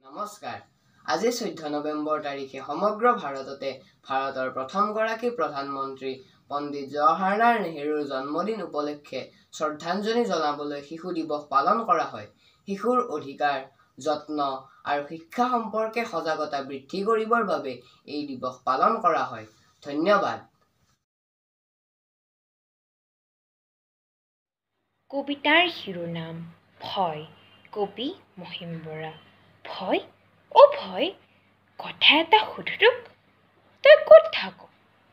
নমস্কাৰ। আজি 14 নৱেম্বৰ তাৰিখে সমগ্ৰ ভাৰততে ভাৰতৰ প্ৰথমগৰাকী প্ৰধানমন্ত্ৰী পণ্ডিত জৱাহৰলাল নেহৰুৰ জন্মদিন উপলক্ষে শ্ৰদ্ধাঞ্জলি জনাবলৈ শিশু দিৱস পালন কৰা হয়। শিশুৰ অধিকাৰ, যত্ন আৰু শিক্ষা সম্পৰ্কে সজাগতা বৃদ্ধি কৰিবৰ বাবে এই দিৱস পালন কৰা হয়। ধন্যবাদ। কবিতাৰ শিৰোনাম ভয়। কবি মহিম বৰা। ভয়? ভয়, কথা এটা সুধো তোক, তই ক'ত থাক,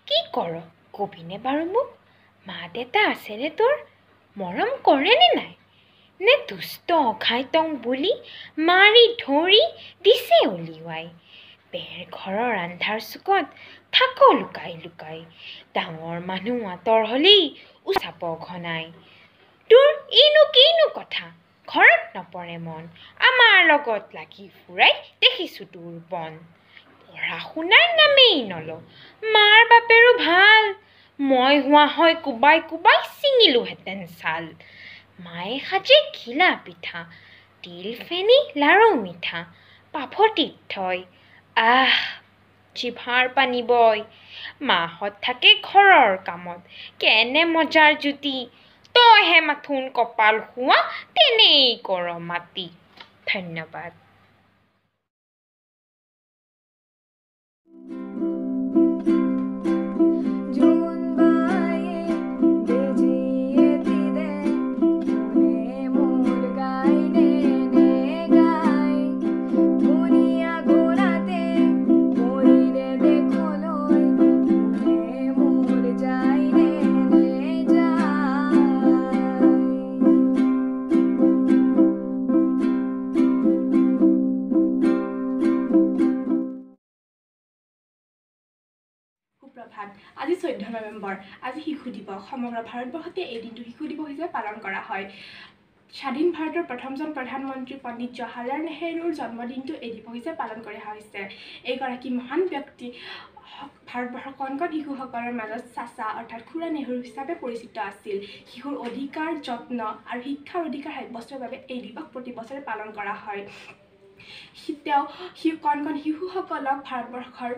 কি কৰ, কবিনে বাৰু মোক? মা দেউতা আছেনে তোৰ? মৰম কৰেনে নাই? নে দুষ্ট অঘাইতং বুলি মাৰি ধৰি দিছে উলিওৱাই? বেৰ ঘৰৰ আন্ধাৰ চুকত থাক লুকাই লুকাই, ডাঙৰ মানুহ আঁতৰ হ'লেই উচাপ ঘনাই। তোৰ এইনো কিনো কথা, ঘৰত নপৰে মন, আমাৰ লগত লাগি ফুৰাই দেখিছোঁ তোৰ বন। পঢ়া শুনাৰ নামেই নল, মাৰ বাপেৰো ভাল, মই হোৱা হয় কোবাই কোবাই ছিঙিলোহেঁতেন ছাল। মায়ে সাজে ঘিলা পিঠা, তিল ফেনি লাৰু মিঠা, পাভতিত থয়, আহ জিভাৰ পানী বয়। মাহঁত থাকে ঘৰৰ কামত, কেনে মজাৰ জুতি, তইহে মাথোন কপাল শোৱা তেনেই কৰ মাতি। ধন্যবাদ। সুপ্ৰভাত। আজি 14 নৱেম্বৰ। আজি শিশু দিৱস। সমগ্ৰ ভাৰতবৰ্ষতে এই দিনটো শিশু দিৱস হিচাপে পালন কৰা হয়। স্বাধীন ভাৰতৰ প্ৰথমজন প্ৰধানমন্ত্ৰী পণ্ডিত জৱাহৰলাল নেহৰুৰ জন্মদিনটো এই দিৱস হিচাপে পালন কৰা হৈছে। এইগৰাকী মহান ব্যক্তি ভাৰতবৰ্ষৰ কণ কণ শিশুসকলৰ মাজত চাচা অৰ্থাৎ খুৰা নেহৰু হিচাপে পৰিচিত আছিল। শিশুৰ অধিকাৰ, যত্ন আৰু শিক্ষাৰ অধিকাৰ সাব্যস্তৰ বাবে এই দিৱস প্ৰতি বছৰে পালন কৰা হয়। তেওঁ কণ কণ শিশুসকলক ভাৰতবৰ্ষৰ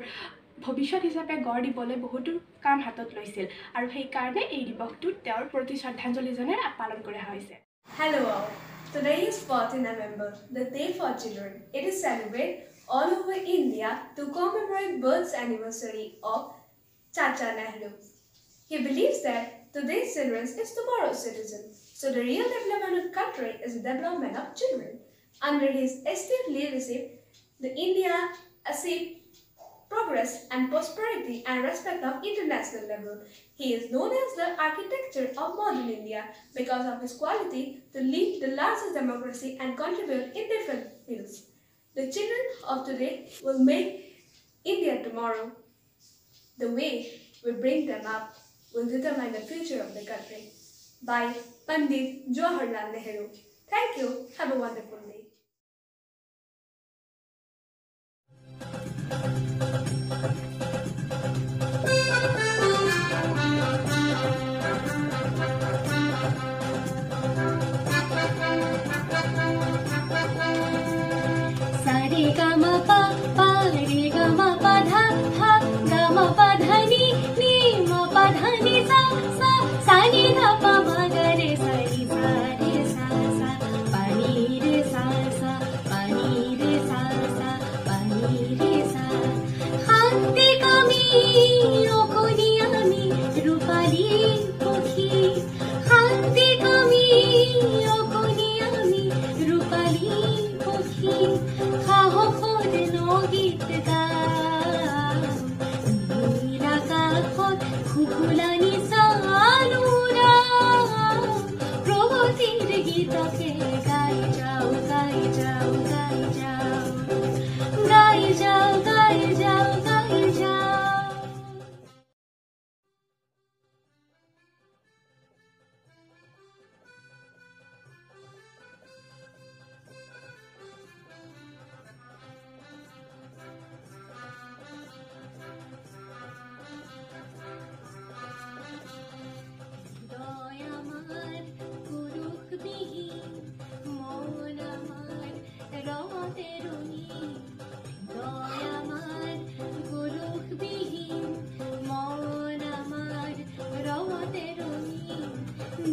ভৱিষ্যত হিচাপে গঢ় দিবলৈ বহুতো কাম হাতত লৈছিল আৰু সেইকাৰণে এই দিৱসটো তেওঁৰ প্ৰতি শ্ৰদ্ধাঞ্জলি জনাই পালন কৰা হৈছে। Hello all. Today is 14 November, the Day for Children. It is celebrated all over India to commemorate birth anniversary of Chacha Nehru. He believes that today's children is tomorrow's citizen. So the real development of the country is the development of children. Under his esteemed leadership, the India achieved progress and prosperity and respect of international level. He is known as the architecture of modern India because of his quality to lead the largest democracy and contribute in different fields. The children of today will make India tomorrow. The way we bring them up will determine the future of the country. By Pandit Jawaharlal Nehru. Thank you. Have a wonderful day.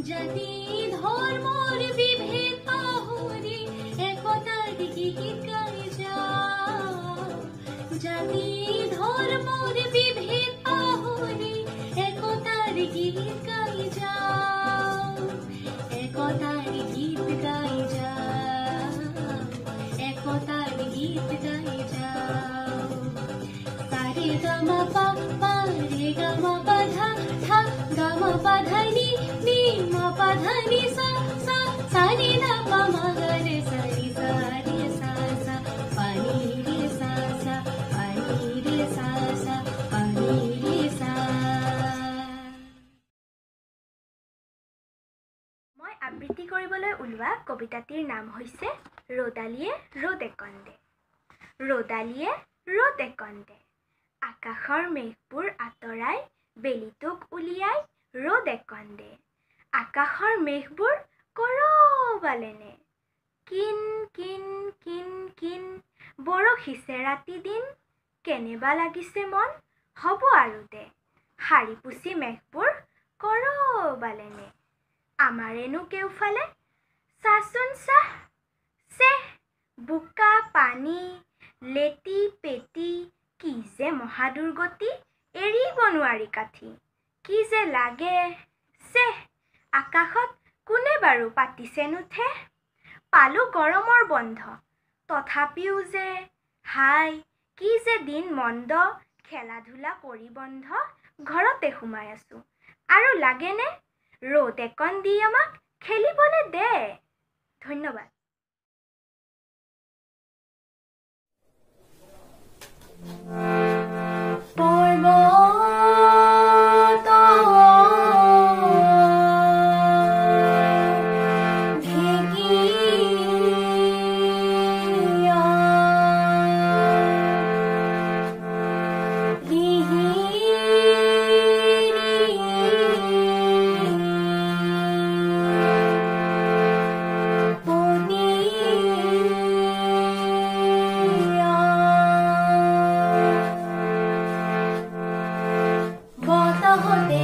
জাতি ধৰ্মৰ বিভেদ পাহৰি একতাৰ গীত গাই যাওঁ জাতি ধৰ্মৰ বিভেদ পাহৰি একতাৰ গীত গাই যাওঁ একতাৰ গীত গাই যাওঁ একতাৰ গীত গাই যাওঁ সাৰে গামা পা পা ৰে গামা পা ধা ধা গামা পা ধা নি নি মা পা ধা নি সা সা সা নি ধা পা মা গা ৰে সা নি সা রে সা সা পা নি রে সা সা পা নি রে সা সা পা নি রে সা। মই আবৃত্তি কৰিবলৈ ওলোৱা কবিতাটিৰ নাম হৈছে ৰ'দালিয়ে ৰ'দ একন্দে। ৰ'দালিয়ে ৰ'দ একন্দে আকাশৰ মেঘবোৰ আঁতৰাই বেলিটোক উলিয়াই ৰ'দ একন্দে আকাশৰ মেঘবোৰ কৰবালেনে কিন কিন কিন কিন বৰষিছে ৰাতি দিন কেনেবা লাগিছে মন হ'ব আৰু দে শাৰী পুচি মেঘবোৰ কৰবালেনে আমাৰেনো কেউফালে চাচোন চাহ চেহ বোকা পানী লেটি পেটি কি যে মহাদুৰ্গতি এৰিব নোৱাৰি কাঠি কি যে লাগে চেহ আকাশত কোনে বাৰু পাতিছে নুঠে পালোঁ গৰমৰ বন্ধ তথাপিও যে হাই কি যে দিন মন্দ খেলা ধূলা কৰি বন্ধ ঘৰতে সোমাই আছোঁ আৰু লাগেনে ৰ'দ একন দি আমাক খেলিবলৈ দে। ধন্যবাদ। বতাহতে